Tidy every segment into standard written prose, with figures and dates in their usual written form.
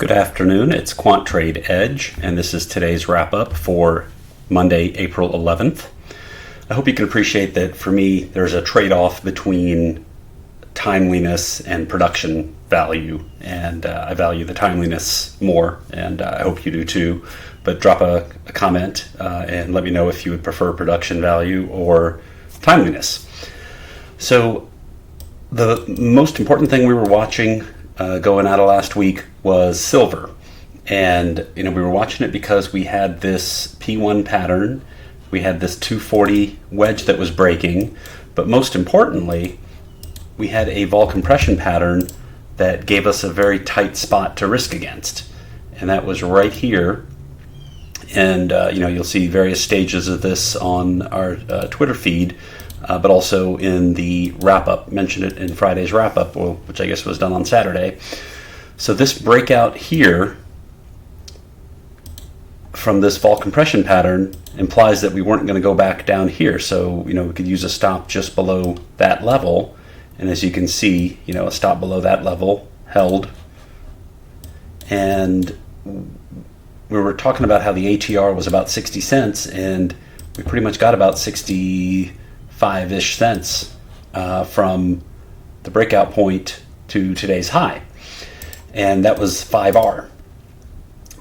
Good afternoon, it's Quant Trade Edge, and this is today's wrap-up for Monday, April 11th. I hope you can appreciate that for me, there's a trade-off between timeliness and production value, and I value the timeliness more, and I hope you do too. But drop a comment and let me know if you would prefer production value or timeliness. So the most important thing we were watching going out of last week was silver, and we were watching it because we had this P1 pattern, we had this 240 wedge that was breaking, but most importantly we had a vol compression pattern that gave us a very tight spot to risk against, and that was right here. And you'll see various stages of this on our Twitter feed, but also in the wrap-up. Mentioned it in Friday's wrap-up, which I guess was done on Saturday. So this breakout here from this vol compression pattern implies that we weren't going to go back down here. So we could use a stop just below that level, and as you can see, a stop below that level held. And we were talking about how the ATR was about 60 cents, and we pretty much got about 65-ish cents from the breakout point to today's high, and that was 5R.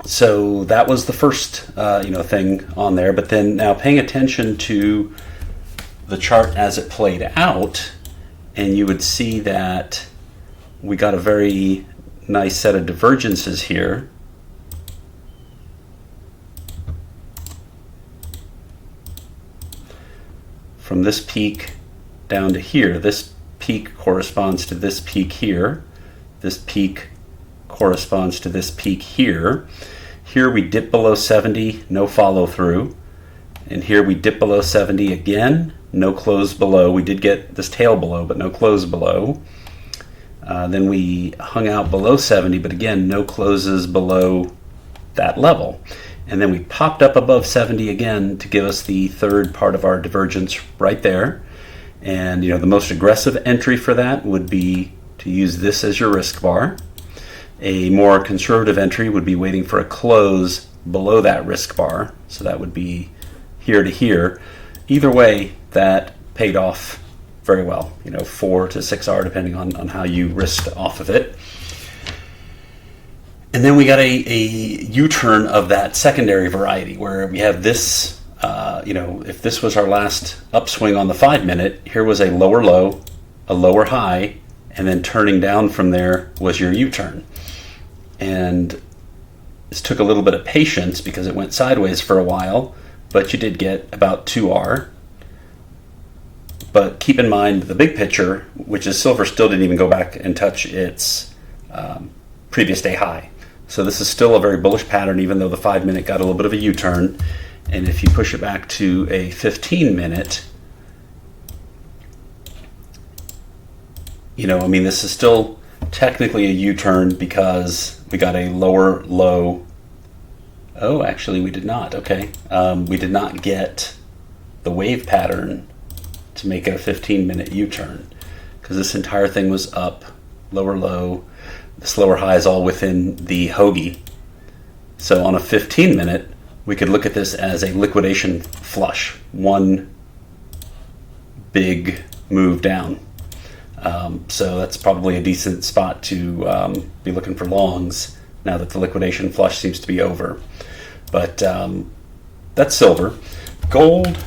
So that was the first thing on there. But then now paying attention to the chart as it played out, and you would see that we got a very nice set of divergences here. From this peak down to here, this peak corresponds to this peak here. This peak corresponds to this peak here. Here we dip below 70, no follow through. And here we dip below 70 again, no close below. We did get this tail below, but no close below. Then we hung out below 70, but again, no closes below that level. And then we popped up above 70 again to give us the third part of our divergence right there. And the most aggressive entry for that would be to use this as your risk bar. A more conservative entry would be waiting for a close below that risk bar. So that would be here to here. Either way, that paid off very well. 4 to 6R depending on how you risked off of it. And then we got a U-turn of that secondary variety where we have this, if this was our last upswing on the 5-minute, here was a lower low, a lower high, and then turning down from there was your U-turn. And this took a little bit of patience because it went sideways for a while, but you did get about 2R. But keep in mind the big picture, which is silver still didn't even go back and touch its previous day high. So this is still a very bullish pattern, even though the 5-minute got a little bit of a U-turn. And if you push it back to a 15-minute, this is still technically a U-turn because we got a lower low. Oh, actually we did not. Okay. We did not get the wave pattern to make it a 15-minute U-turn because this entire thing was up, lower low. This lower high is all within the hoagie. So on a 15-minute, we could look at this as a liquidation flush, one big move down. So that's probably a decent spot to be looking for longs now that the liquidation flush seems to be over. But that's silver. Gold,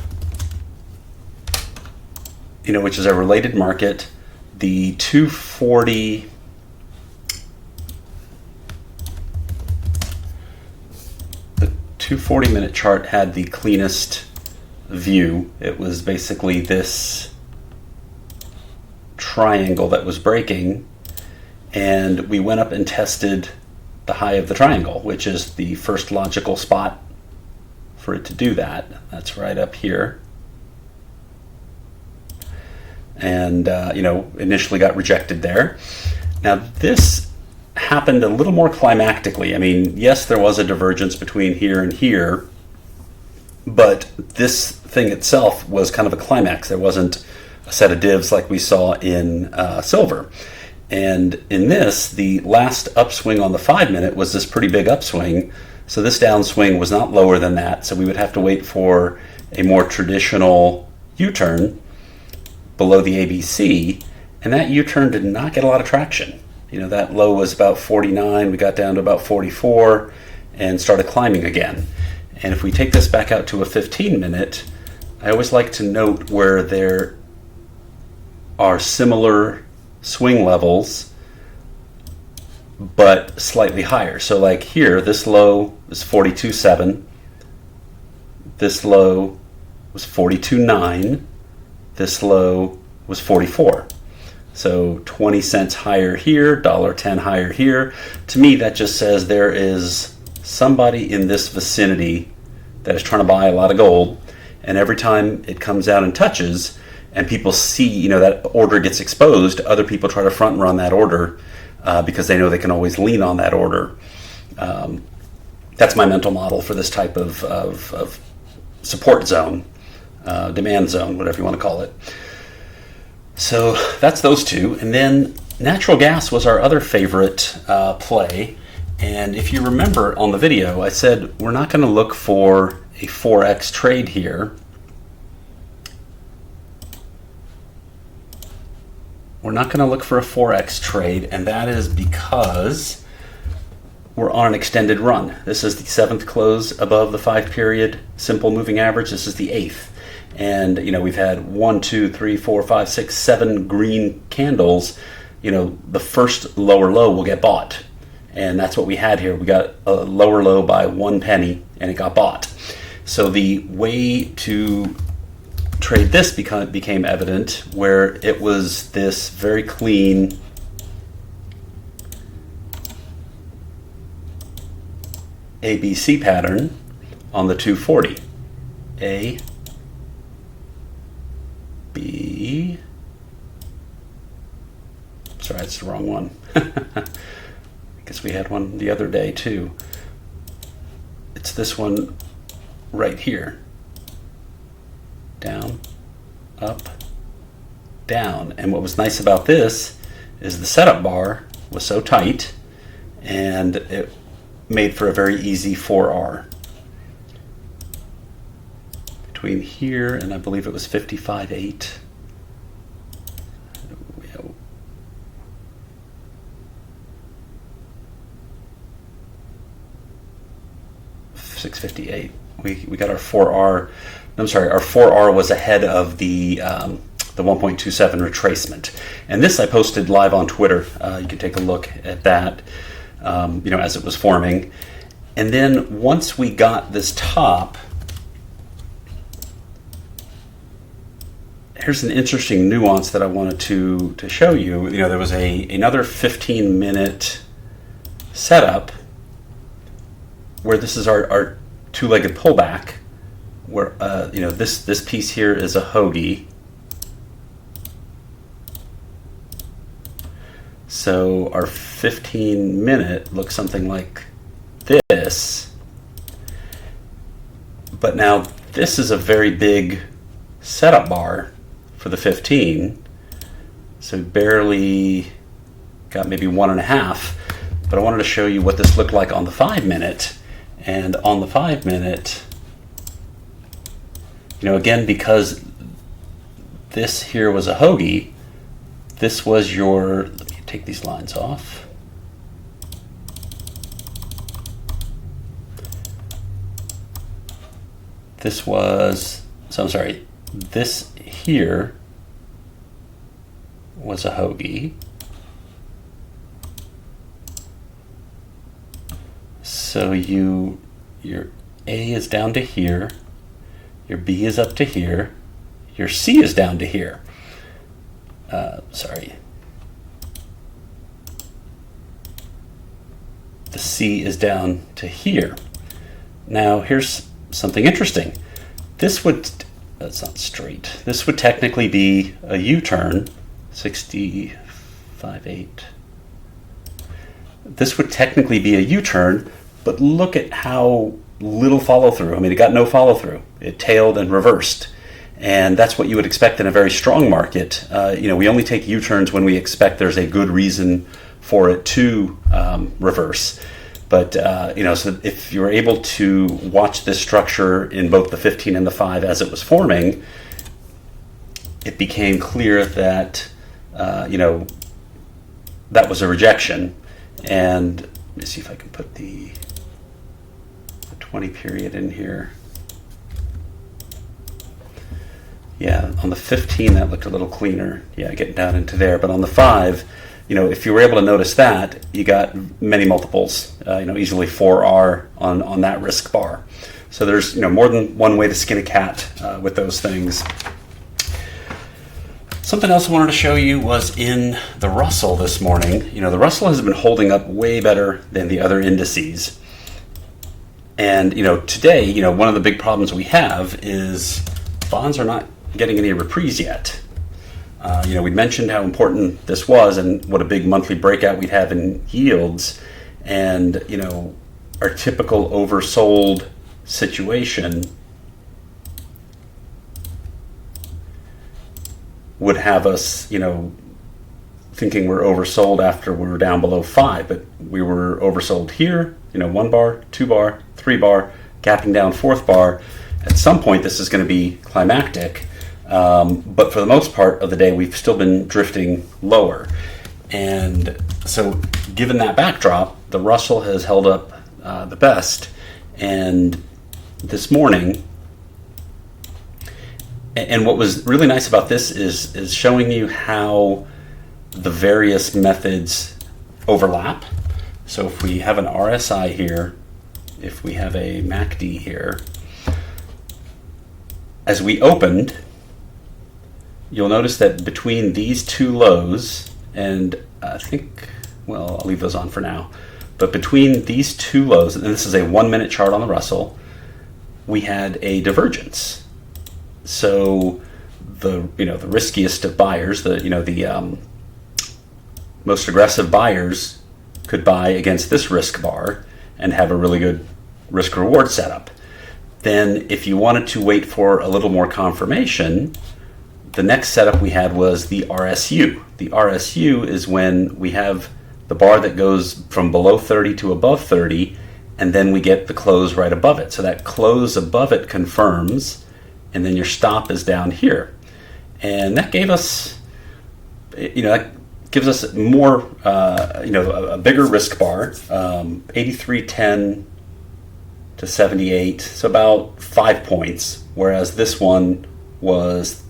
which is a related market, the 240... The 240-minute chart had the cleanest view. It was basically this triangle that was breaking, and we went up and tested the high of the triangle, which is the first logical spot for it to do that. That's right up here. And initially got rejected there. Now this happened a little more climactically. Yes, there was a divergence between here and here, but this thing itself was kind of a climax. There wasn't a set of divs like we saw in silver. And in this, the last upswing on the 5-minute was this pretty big upswing. So this downswing was not lower than that. So we would have to wait for a more traditional U-turn below the ABC. And that U-turn did not get a lot of traction. You know, that low was about 49. We got down to about 44 and started climbing again. And if we take this back out to a 15-minute, I always like to note where there are similar swing levels but slightly higher. So like here, this low is 42.7, this low was 42.9, this low was 44. So 20 cents higher here, $1.10 higher here. To me, that just says there is somebody in this vicinity that is trying to buy a lot of gold, and every time it comes out and touches, and people see, you know, that order gets exposed, other people try to front run that order because they know they can always lean on that order. That's my mental model for this type of support zone, demand zone, whatever you want to call it. So that's those two. And then natural gas was our other favorite play. And if you remember on the video, I said we're not going to look for a 4x trade here. We're not going to look for a 4x trade, and that is because we're on an extended run. This is the 7th close above the 5-period simple moving average. This is the 8th. And, you know, we've had 1, 2, 3, 4, 5, 6, 7 green candles. You know, the first lower low will get bought. And that's what we had here. We got a lower low by 1 penny, and it got bought. So the way to trade this became evident, where it was this very clean ABC pattern on the 240. A, B, sorry, that's the wrong one. I guess we had one the other day too. It's this one right here. Down, up, down. And what was nice about this is the setup bar was so tight, and it made for a very easy 4R. Between here and I believe it was 55.8. 658. We got our 4R. I'm sorry, our 4R was ahead of the 1.27 retracement. And this I posted live on Twitter. You can take a look at that, you know, as it was forming. And then once we got this top, here's an interesting nuance that I wanted to show you. You know, there was another 15-minute setup where this is our two-legged pullback, where you know, this piece here is a hoagie. So our 15-minute looks something like this. But now this is a very big setup bar for the 15. So barely got maybe 1.5. But I wanted to show you what this looked like on the 5-minute. And on the 5-minute, you know, again, because this here was a hoagie, this was your, let me take these lines off. This was, so I'm sorry, this here was a hoagie. So your A is down to here, your B is up to here, your C is down to here. Sorry. The C is down to here. Now here's something interesting. This would, that's not straight. This would technically be a U-turn, 65.8. This would technically be a U-turn, but look at how little follow-through. I mean, it got no follow-through. It tailed and reversed. And that's what you would expect in a very strong market. We only take U-turns when we expect there's a good reason for it to reverse. But, so if you're able to watch this structure in both the 15 and the 5 as it was forming, it became clear that, that was a rejection. And let me see if I can put the 20 period in here. Yeah, on the 15 that looked a little cleaner. Yeah, getting down into there. But on the 5, if you were able to notice that, you got many multiples, easily 4R on that risk bar. So there's more than one way to skin a cat with those things. Something else I wanted to show you was in the Russell this morning. The Russell has been holding up way better than the other indices. And today, one of the big problems we have is bonds are not getting any reprise yet. We mentioned how important this was and what a big monthly breakout we'd have in yields. And, our typical oversold situation would have us, thinking we're oversold after we were down below 5. But we were oversold here, 1 bar, 2 bar, 3 bar, gapping down 4th bar. At some point, this is going to be climactic. But for the most part of the day, we've still been drifting lower. And so given that backdrop, the Russell has held up the best. And this morning, and what was really nice about this is showing you how the various methods overlap. So if we have an RSI here, if we have a MACD here, as we opened, you'll notice that between these two lows, and I think, well, I'll leave those on for now, but between these two lows, and this is a 1-minute chart on the Russell, we had a divergence. So the riskiest of buyers, the most aggressive buyers could buy against this risk bar and have a really good risk reward setup. Then if you wanted to wait for a little more confirmation, the next setup we had was the RSU. The RSU is when we have the bar that goes from below 30 to above 30, and then we get the close right above it. So that close above it confirms, and then your stop is down here. And that gave us, that gives us more, a bigger risk bar, 83.10 to 78, so about 5 points, whereas this one was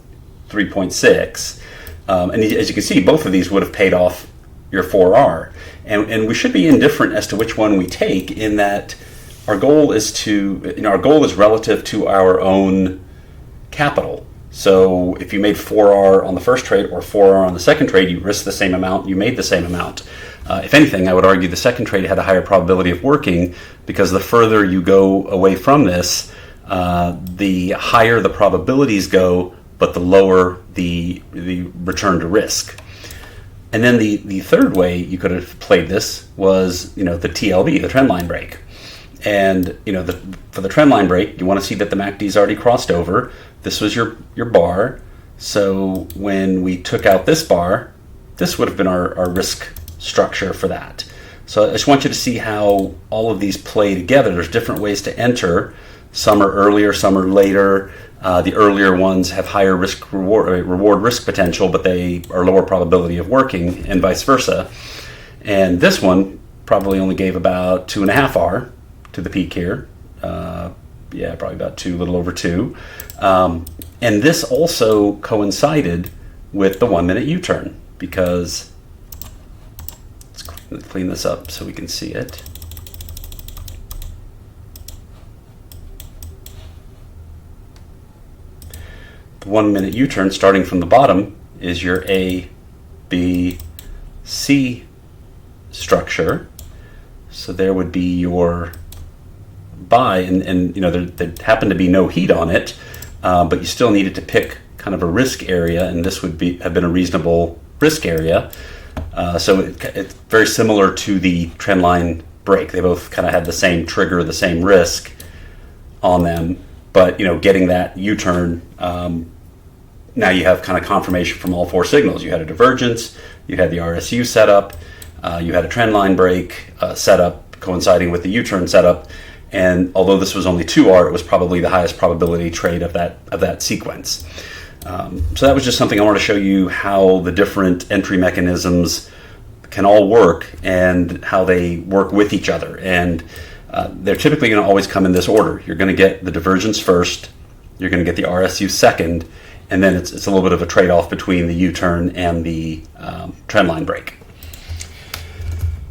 3.6. And as you can see, both of these would have paid off your 4R. And we should be indifferent as to which one we take, in that our goal is relative to our own capital. So if you made 4R on the first trade or 4R on the second trade, you risked the same amount, you made the same amount. If anything, I would argue the second trade had a higher probability of working, because the further you go away from this, the higher the probabilities go, but the lower the return to risk. And then the third way you could have played this was, the TLB, the trend line break. And for the trend line break, you want to see that the MACD's already crossed over. This was your bar. So when we took out this bar, this would have been our risk structure for that. So I just want you to see how all of these play together. There's different ways to enter. Some are earlier, some are later. The earlier ones have higher reward risk potential, but they are lower probability of working, and vice versa. And this one probably only gave about 2.5R to the peak here. Probably about 2, a little over 2. And this also coincided with the 1-minute U-turn, because let's clean this up so we can see it. The 1-minute U-turn, starting from the bottom, is your A, B, C structure. So there would be your buy, and there happened to be no heat on it, but you still needed to pick kind of a risk area, and this would have been a reasonable risk area. So it's very similar to the trend line break. They both kind of had the same trigger, the same risk on them, but getting that U-turn now you have kind of confirmation from all four signals. You had a divergence, you had the RSU setup, you had a trend line break setup coinciding with the U-turn setup, and although this was only 2R, it was probably the highest probability trade of that sequence. So that was just something I wanted to show you, how the different entry mechanisms can all work and how they work with each other. And they're typically going to always come in this order. You're going to get the divergence first, you're going to get the RSU second, and then it's a little bit of a trade-off between the U-turn and the trend line break.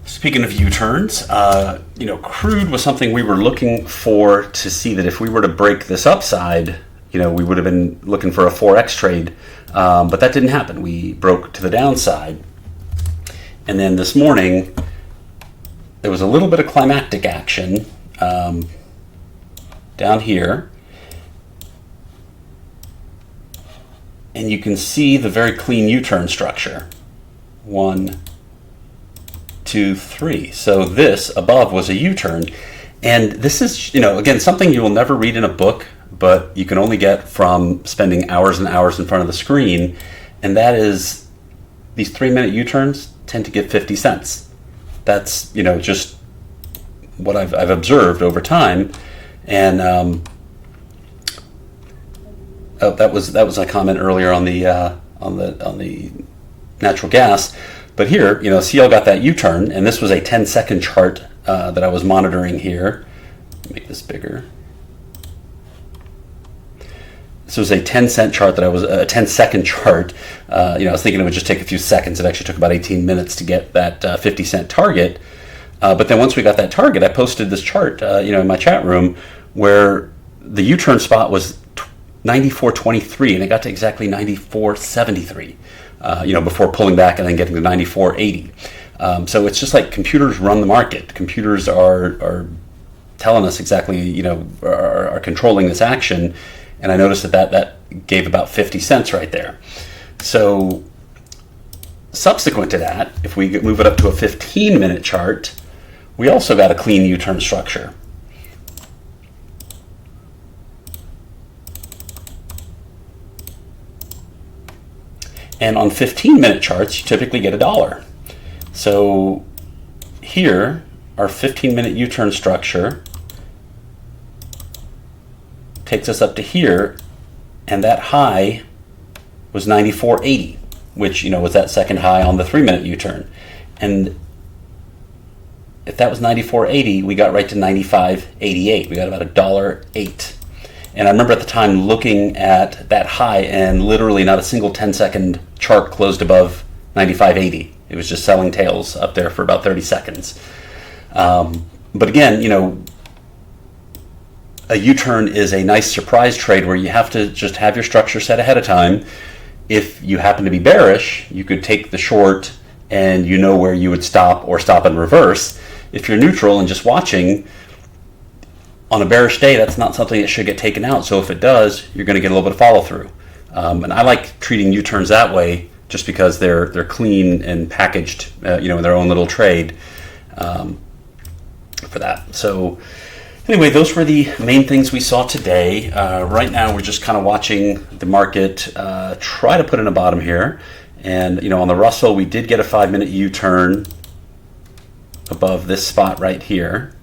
Speaking of U-turns, Crude was something we were looking for to see that if we were to break this upside, we would have been looking for a 4X trade, but that didn't happen. We broke to the downside. And then this morning, there was a little bit of climactic action down here. And you can see the very clean U-turn structure. 1, 2, 3. So this above was a U-turn. And this is, again, something you will never read in a book, but you can only get from spending hours and hours in front of the screen. And that is, these 3-minute U-turns tend to get 50 cents. That's, just what I've observed over time. And that was a comment earlier on the natural gas. But here, CL got that U-turn, and this was a 10-second chart that I was monitoring here. Make this bigger. This was a 10-cent chart a 10-second chart. I was thinking it would just take a few seconds. It actually took about 18 minutes to get that 50-cent target. But then once we got that target, I posted this chart, in my chat room where the U-turn spot was 94.23, and it got to exactly 94.73. Before pulling back and then getting to 94.80. So it's just like computers run the market. Computers are telling us exactly, are controlling this action. And I noticed that gave about 50 cents right there. So subsequent to that, if we move it up to a 15-minute chart, we also got a clean U-turn structure. And on 15-minute charts, you typically get $1. So here, our 15-minute U-turn structure takes us up to here, and that high was 94.80, which was that second high on the 3-minute U-turn. And if that was 94.80, we got right to 95.88. We got about $1.08. And I remember at the time looking at that high, and literally not a single 10-second chart closed above 95.80. It was just selling tails up there for about 30 seconds. But again, a U-turn is a nice surprise trade where you have to just have your structure set ahead of time. If you happen to be bearish, you could take the short and where you would stop or stop and reverse. If you're neutral and just watching, on a bearish day, that's not something that should get taken out. So if it does, you're going to get a little bit of follow through. And I like treating U-turns that way, just because they're clean and packaged, in their own little trade for that. So anyway, those were the main things we saw today. Right now, we're just kind of watching the market try to put in a bottom here. And on the Russell, we did get a 5-minute U-turn above this spot right here.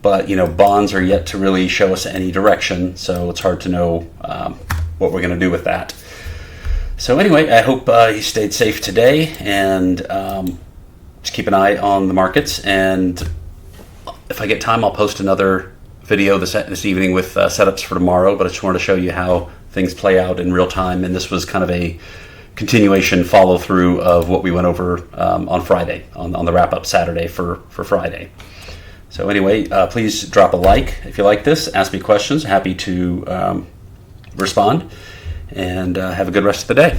But bonds are yet to really show us any direction, so it's hard to know what we're going to do with that. So anyway, I hope you stayed safe today, and just keep an eye on the markets. And if I get time, I'll post another video this evening with setups for tomorrow. But I just wanted to show you how things play out in real time, and this was kind of a continuation follow through of what we went over on Friday, on the wrap up Saturday for Friday. So anyway, please drop a like if you like this. Ask me questions. Happy to respond. And have a good rest of the day.